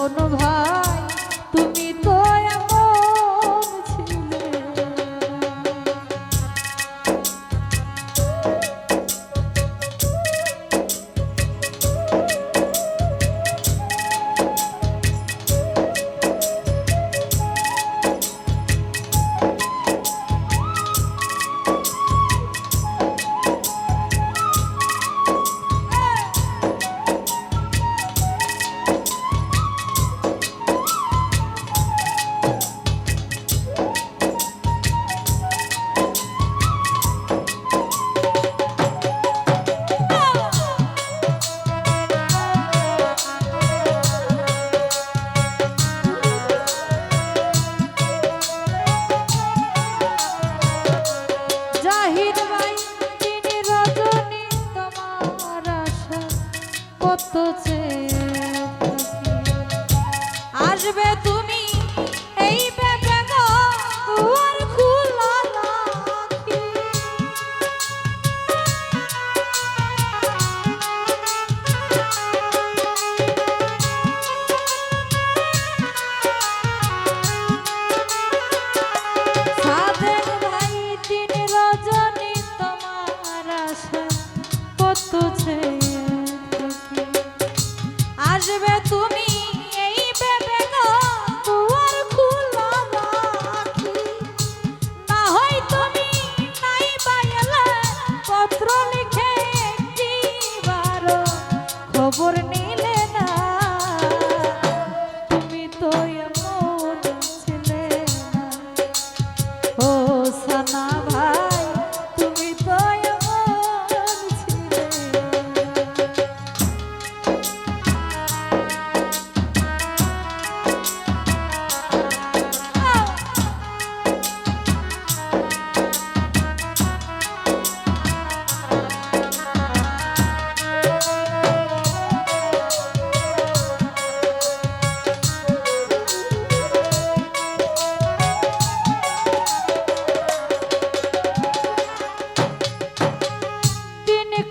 এমন ভাই তুমি তো এমন ছিলে। আসবে তুমি এই ভেবে গো দুয়ার খোলা রাখি। সাদেক ভাই দিন রজনী তোমার আশা কত চেয়ে থাকি। আসবে তুমি এই ভেবে গো দুয়ার খোলা রাখি। না হয় তুমি নাই বাইলে পত্র লিখে একটিবার খবর নিলে না। তুমি তো এমন ছিলে না ও সানা ভাই, তুমি তো এমন ছিলে।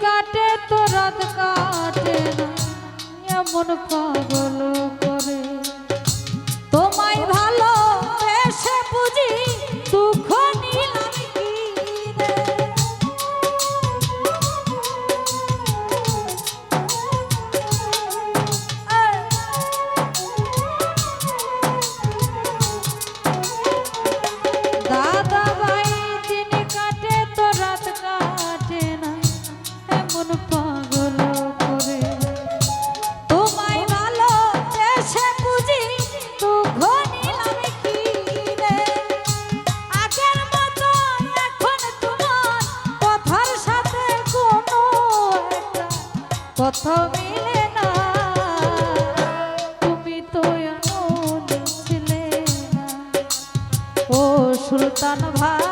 কাটে তো রাত কাটে না এমন পাগল করে। তোমায় ভালো বেশে বুঝি দুঃখ নিলাম কি রে। দাদা ভাই দিন কাটে তো রাত কাটে না এমন পাগল করে। তোমায় ভালো বেশে বুঝি দুঃখ নিলাম কি রে। আগের মতো এখন তোমার কথার সাথে কোনো একটা কথা মিলে না। তুমি তো এমন ছিলে না ও সুলতান ভাই।